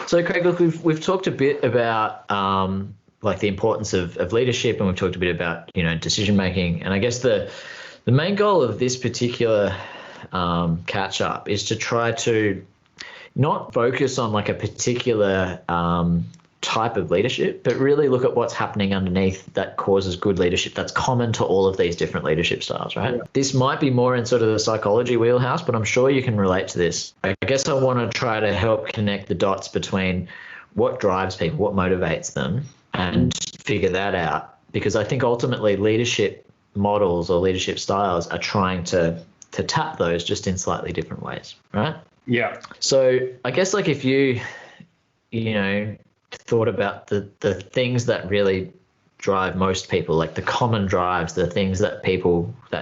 So, Craig, look, we've talked a bit about like the importance of leadership, and we've talked a bit about decision making. And I guess the main goal of this particular catch up is to try to not focus on like a particular type of leadership, but really look at what's happening underneath that causes good leadership that's common to all of these different leadership styles, right? Yeah. This might be more in sort of the psychology wheelhouse, but I'm sure you can relate to this. I guess I want to try to help connect the dots between what drives people, what motivates them, and figure that out, because I think ultimately leadership models or leadership styles are trying to tap those just in slightly different ways, right? Yeah. So I guess like if you thought about the things that really drive most people, like the common drives, the things that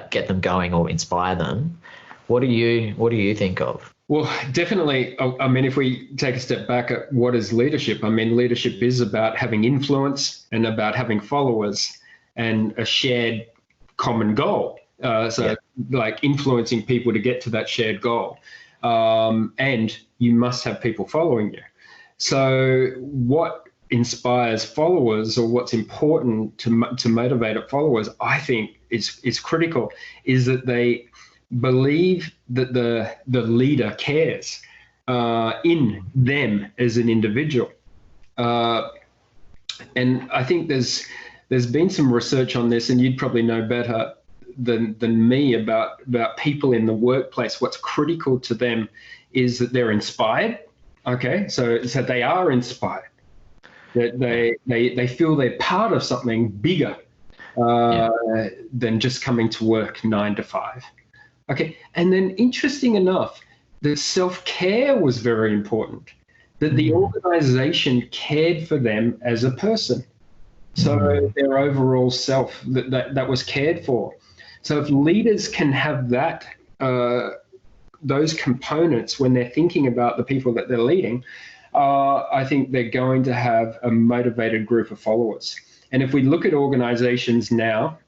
get them going or inspire them, what do you think of? Well, definitely. I mean, if we take a step back at what is leadership, I mean, leadership is about having influence and about having followers and a shared common goal. Like influencing people to get to that shared goal. And you must have people following you. So what inspires followers, or what's important to motivate followers, I think is critical, is that they believe that the leader cares in them as an individual. And I think there's been some research on this, and you'd probably know better than me about people in the workplace. What's critical to them is that they're inspired. Okay, so they are inspired, that they feel they're part of something bigger than just coming to work 9 to 5. Okay, and then interesting enough, the self-care was very important, that the organization cared for them as a person. So their overall self, that was cared for. So if leaders can have that, those components when they're thinking about the people that they're leading, I think they're going to have a motivated group of followers. And if we look at organizations now,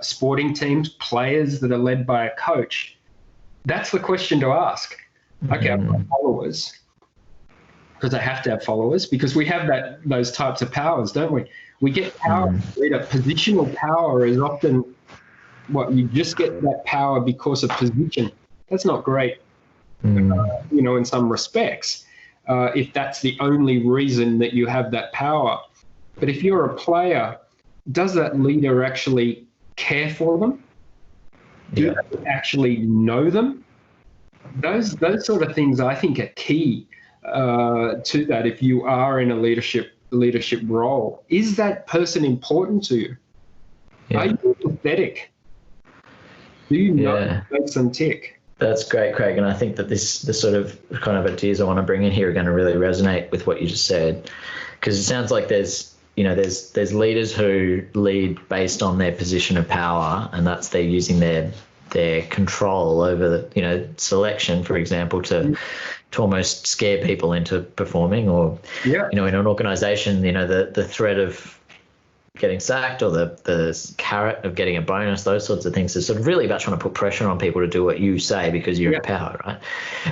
sporting teams, players that are led by a coach, that's the question to ask. Okay, I've got followers, because I have to have followers, because we have those types of powers, don't we? We get power. Positional power is often what you just get that power because of position. That's not great, in some respects, if that's the only reason that you have that power. But if you're a player, does that leader actually care for them? Do they actually know them? Those sort of things I think are key to that. If you are in a leadership role, is that person important to you? Are you empathetic? Do you know what makes them tick? That's great, Craig. And I think that the sort of kind of ideas I want to bring in here are going to really resonate with what you just said, because it sounds like there's leaders who lead based on their position of power, and that's they're using their control over selection, for example, to almost scare people into performing, or in an organization, the threat of getting sacked or the carrot of getting a bonus, those sorts of things, is sort of really about trying to put pressure on people to do what you say because you're in power, right?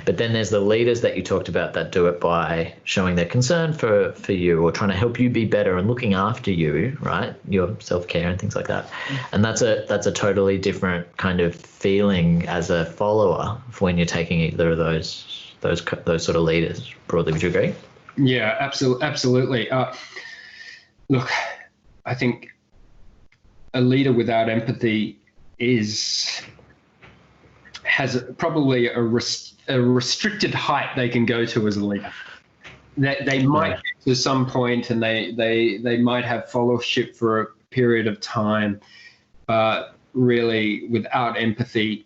But then there's the leaders that you talked about that do it by showing their concern for you, or trying to help you be better and looking after you, right? Your self-care and things like that. And that's a totally different kind of feeling as a follower when you're taking either of those sort of leaders broadly. Would you agree? Yeah, absolutely. Look, I think a leader without empathy has probably a restricted height they can go to as a leader. That they might get to some point, and they might have followership for a period of time, but really without empathy,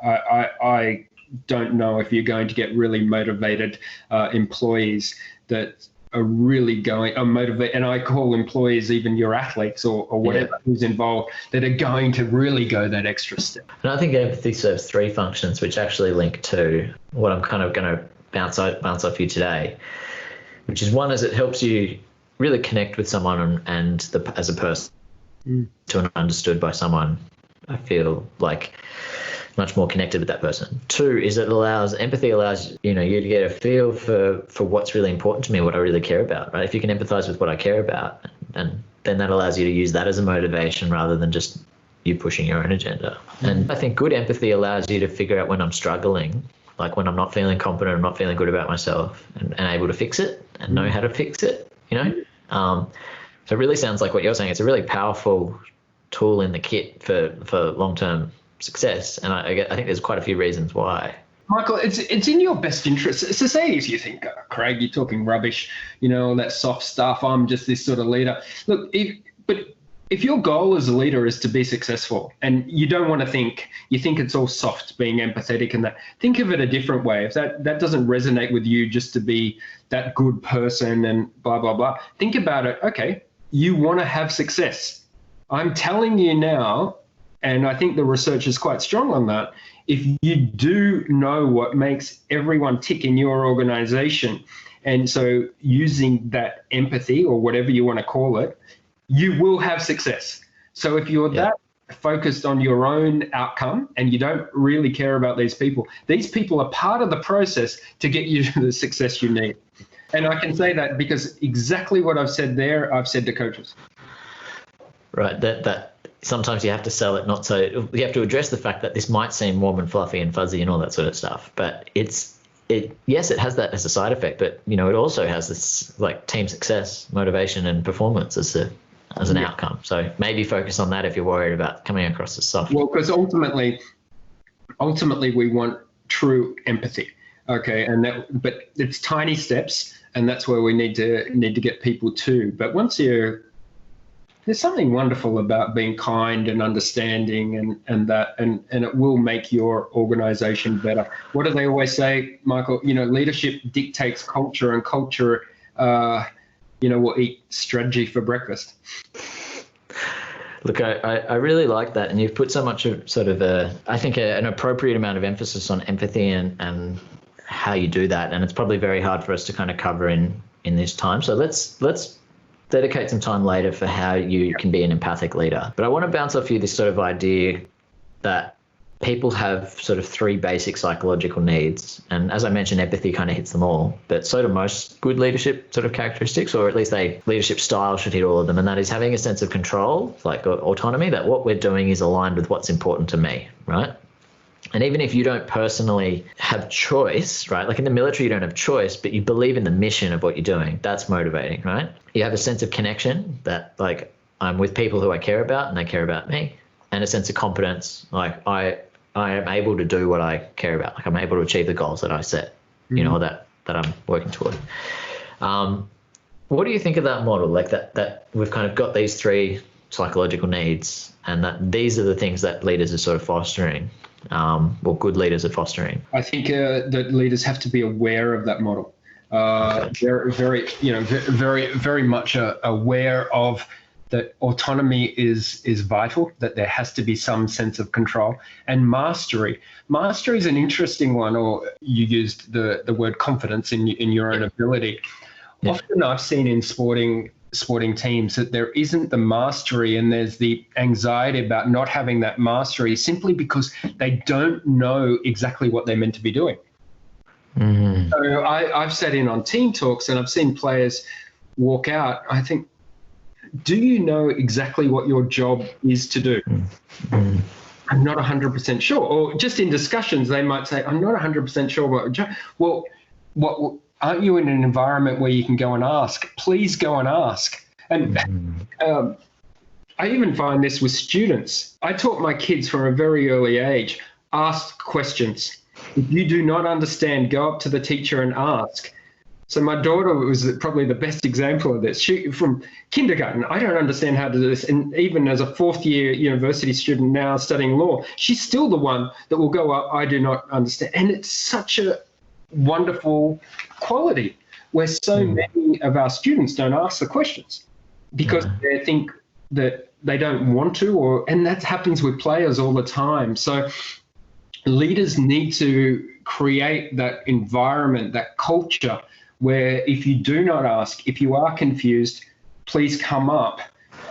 I don't know if you're going to get really motivated employees that are really motivate, and I call employees even your athletes or whatever who's involved, that are going to really go that extra step. And I think empathy serves 3 functions, which actually link to what I'm kind of going to bounce off you today, which is one is it helps you really connect with someone as a person, to understood by someone. I feel like much more connected with that person. Two is empathy allows, you to get a feel for what's really important to me, what I really care about, right? If you can empathize with what I care about, and then that allows you to use that as a motivation rather than just you pushing your own agenda. And I think good empathy allows you to figure out when I'm struggling, like when I'm not feeling confident, I'm not feeling good about myself, and able to fix it and know how to fix it, So it really sounds like what you're saying. It's a really powerful tool in the kit for long-term success. And I think there's quite a few reasons why. Michael, it's in your best interest. It's the same as you think, Craig, you're talking rubbish, all that soft stuff. I'm just this sort of leader. Look, if your goal as a leader is to be successful, and you don't want to think it's all soft, being empathetic and that, think of it a different way. If that doesn't resonate with you, just to be that good person and blah, blah, blah, think about it. Okay, you want to have success. I'm telling you now, and I think the research is quite strong on that, if you do know what makes everyone tick in your organization, and so using that empathy or whatever you want to call it, you will have success. So if you're that focused on your own outcome and you don't really care about these people are part of the process to get you to the success you need. And I can say that because exactly what I've said there, I've said to coaches. Right. That sometimes you have to sell it, not so you have to address the fact that this might seem warm and fluffy and fuzzy and all that sort of stuff, but it has that as a side effect, but it also has this like team success, motivation and performance as an outcome. So maybe focus on that if you're worried about coming across as soft. Well, because ultimately we want true empathy. Okay, but it's tiny steps, and that's where we need to get people to. But there's something wonderful about being kind and understanding and it will make your organization better. What do they always say, Michael? Leadership dictates culture, and culture will eat strategy for breakfast. Look, I really like that, and you've put so much of sort of I think an appropriate amount of emphasis on empathy and how you do that, and it's probably very hard for us to kind of cover in this time. So let's dedicate some time later for how you can be an empathic leader. But I want to bounce off you this sort of idea that people have sort of three basic psychological needs. And as I mentioned, empathy kind of hits them all, but so do most good leadership sort of characteristics, or at least leadership style should hit all of them. And that is having a sense of control, like autonomy, that what we're doing is aligned with what's important to me, right? And even if you don't personally have choice, right? Like in the military, you don't have choice, but you believe in the mission of what you're doing. That's motivating, right? You have a sense of connection that like I'm with people who I care about and they care about me, and a sense of competence. Like I am able to do what I care about. Like I'm able to achieve the goals that I set, that I'm working toward. What do you think of that model? Like that we've kind of got these three psychological needs, and that these are the things that leaders are sort of fostering. Or good leaders are fostering. I think that leaders have to be aware of that model. They're very, very much aware of that autonomy is vital, that there has to be some sense of control, and mastery. Mastery is an interesting one, or you used the word confidence in your own ability. Yeah. Often I've seen in sporting teams that there isn't the mastery, and there's the anxiety about not having that mastery simply because they don't know exactly what they're meant to be doing. Mm-hmm. So I've sat in on team talks and I've seen players walk out. I think, do you know exactly what your job is to do? Mm-hmm. I'm not 100% sure. Or just in discussions, they might say, I'm not 100% sure what job. Well, what aren't you in an environment where you can go and ask? Please go and ask. And I even find this with students. I taught my kids from a very early age, ask questions. If you do not understand, go up to the teacher and ask. So my daughter was probably the best example of this. She, from kindergarten, I don't understand how to do this. And even as a fourth-year university student now studying law, she's still the one that will go up, I do not understand. And it's such a wonderful quality where so many of our students don't ask the questions because they think that they don't want to, and that happens with players all the time. So leaders need to create that environment, that culture where if you do not ask, if you are confused, please come up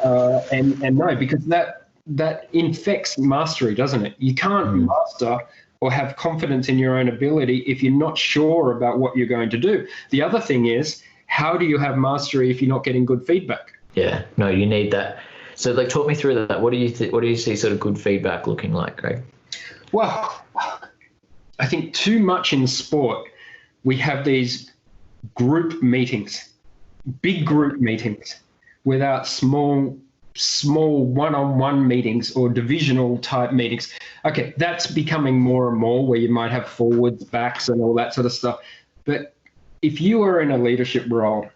and know, because that infects mastery, doesn't it? You can't master or have confidence in your own ability if you're not sure about what you're going to do. The other thing is, how do you have mastery if you're not getting good feedback? Yeah, no, you need that. So like, talk me through that. What do you see sort of good feedback looking like, Craig? Well, I think too much in sport, we have these group meetings, big group meetings, without small one-on-one meetings or divisional type meetings. Okay, that's becoming more and more where you might have forwards, backs, and all that sort of stuff. But if you are in a leadership role,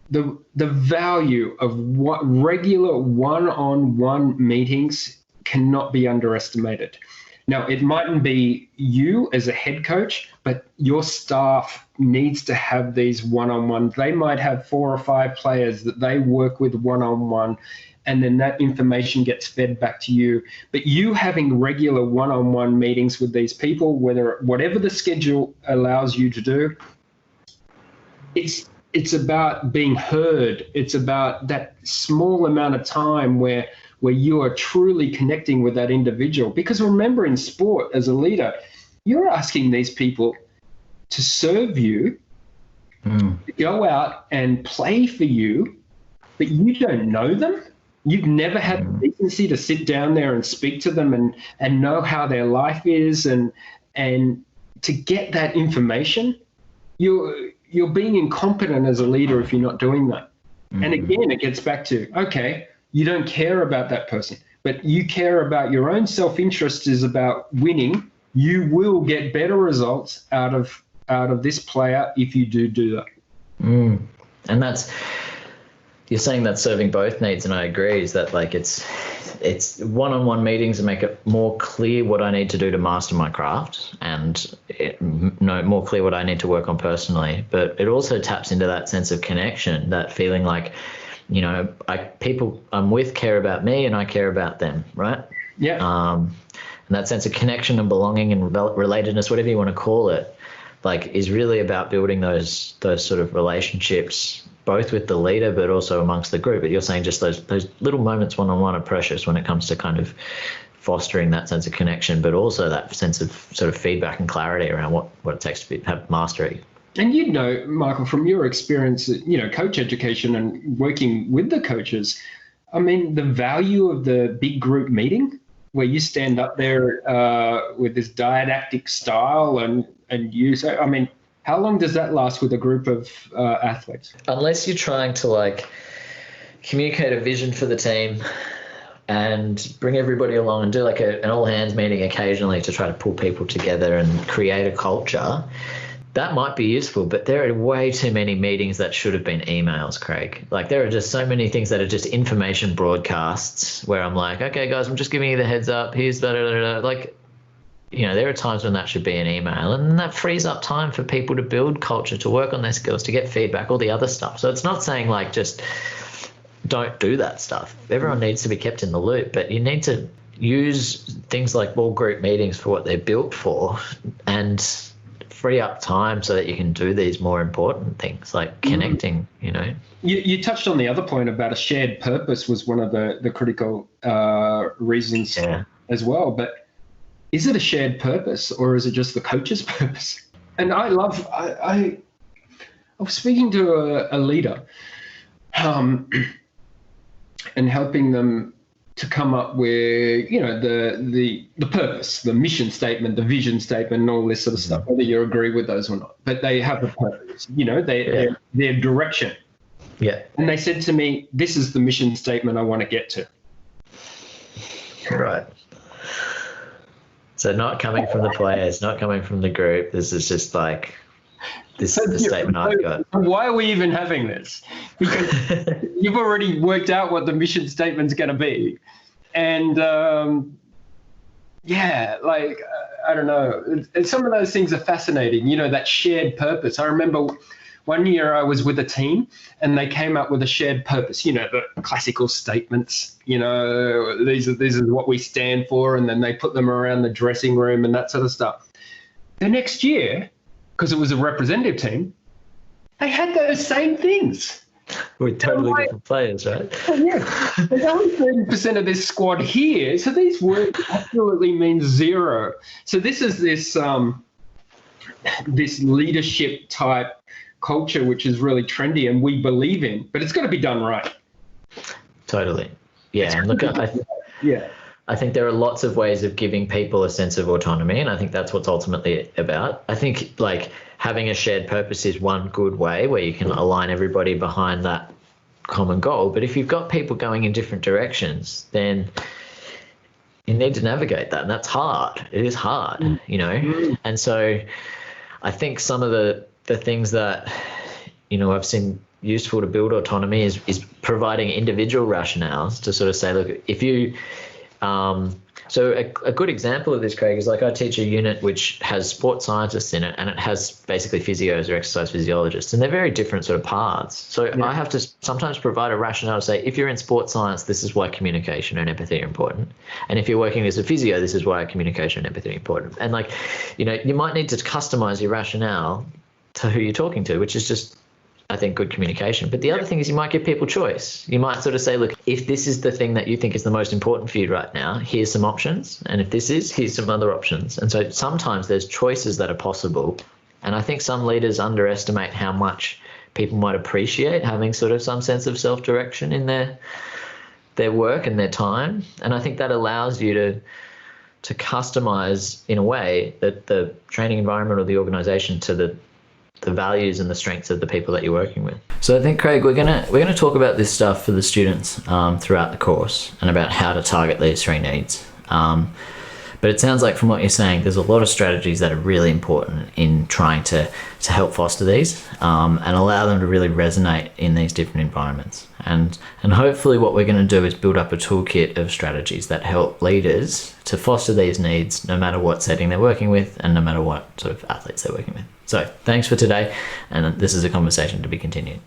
the value of what regular one-on-one meetings cannot be underestimated. Now, it mightn't be you as a head coach, but your staff needs to have these one-on-ones. They might have 4 or 5 players that they work with one-on-one, and then that information gets fed back to you. But you having regular one-on-one meetings with these people, whatever the schedule allows you to do, it's about being heard. It's about that small amount of time where you are truly connecting with that individual. Because remember, in sport, as a leader, you're asking these people to serve you, to go out and play for you, but you don't know them. You've never had the decency to sit down there and speak to them and know how their life is, and to get that information, you're being incompetent as a leader if you're not doing that. And again, it gets back to, okay, you don't care about that person, but you care about your own self-interest is about winning. You will get better results out of this player if you do that. And you're saying that serving both needs, and I agree, is that like it's one-on-one meetings that make it more clear what I need to do to master my craft, and more clear what I need to work on personally. But it also taps into that sense of connection, that feeling like, you know, people I'm with care about me and I care about them, right? Yeah. And that sense of connection and belonging and relatedness, whatever you want to call it, like, is really about building those sort of relationships, both with the leader but also amongst the group. But you're saying just those little moments one-on-one are precious when it comes to kind of fostering that sense of connection, but also that sense of sort of feedback and clarity around what it takes to have mastery. And you know, Michael, from your experience, you know, coach education and working with the coaches, I mean, the value of the big group meeting where you stand up there with this didactic style and you say, I mean, how long does that last with a group of athletes? Unless you're trying to like communicate a vision for the team and bring everybody along and do like an all hands meeting occasionally to try to pull people together and create a culture, that might be useful, but there are way too many meetings that should have been emails, Craig. Like, there are just so many things that are just information broadcasts where I'm like, okay, guys, I'm just giving you the heads up. Here's like, you know, there are times when that should be an email, and that frees up time for people to build culture, to work on their skills, to get feedback, all the other stuff. So it's not saying like just don't do that stuff. Everyone needs to be kept in the loop, but you need to use things like ball group meetings for what they're built for and free up time so that you can do these more important things like connecting, you know. You touched on the other point about a shared purpose was one of the critical reasons as well. But is it a shared purpose or is it just the coach's purpose? And I was speaking to a leader and helping them to come up with, you know, the purpose, the mission statement, the vision statement, and all this sort of stuff, whether you agree with those or not. But they have a purpose, you know, their direction. Yeah. And they said to me, this is the mission statement I want to get to. Right. So not coming from the players, not coming from the group. This is just like, this is the statement I've got. Why are we even having this? Because you've already worked out what the mission statement's going to be. And I don't know. And some of those things are fascinating, you know, that shared purpose. I remember one year I was with a team and they came up with a shared purpose, you know, the classical statements, you know, these are what we stand for. And then they put them around the dressing room and that sort of stuff. The next year, because it was a representative team, they had those same things. We're totally different players, right? Oh, yeah, there's only 30% of this squad here, so these words absolutely mean zero. So this is this leadership type culture, which is really trendy and we believe in, but it's got to be done right. Totally. Yeah. And look, I think there are lots of ways of giving people a sense of autonomy, and I think that's what's ultimately about. I think like having a shared purpose is one good way where you can align everybody behind that common goal. But if you've got people going in different directions, then you need to navigate that, and that's hard. It is hard, you know. And so I think some of the things that, you know, I've seen useful to build autonomy is providing individual rationales to sort of say, look, if you so a good example of this, Craig, is like I teach a unit which has sports scientists in it, and it has basically physios or exercise physiologists, and they're very different sort of paths. So I have to sometimes provide a rationale to say, if you're in sports science, this is why communication and empathy are important. And if you're working as a physio, this is why communication and empathy are important. And like, you know, you might need to customize your rationale to who you're talking to, which is just, I think, good communication. But the other thing is you might give people choice. You might sort of say, look, if this is the thing that you think is the most important for you right now, here's some options. And if this is, here's some other options. And so sometimes there's choices that are possible. And I think some leaders underestimate how much people might appreciate having sort of some sense of self-direction in their work and their time. And I think that allows you to customize in a way that the training environment or the organization to the values and the strengths of the people that you're working with. So I think, Craig, we're gonna talk about this stuff for the students throughout the course and about how to target these three needs. But it sounds like from what you're saying, there's a lot of strategies that are really important in trying to help foster these and allow them to really resonate in these different environments. And hopefully what we're going to do is build up a toolkit of strategies that help leaders to foster these needs no matter what setting they're working with and no matter what sort of athletes they're working with. So thanks for today, and this is a conversation to be continued.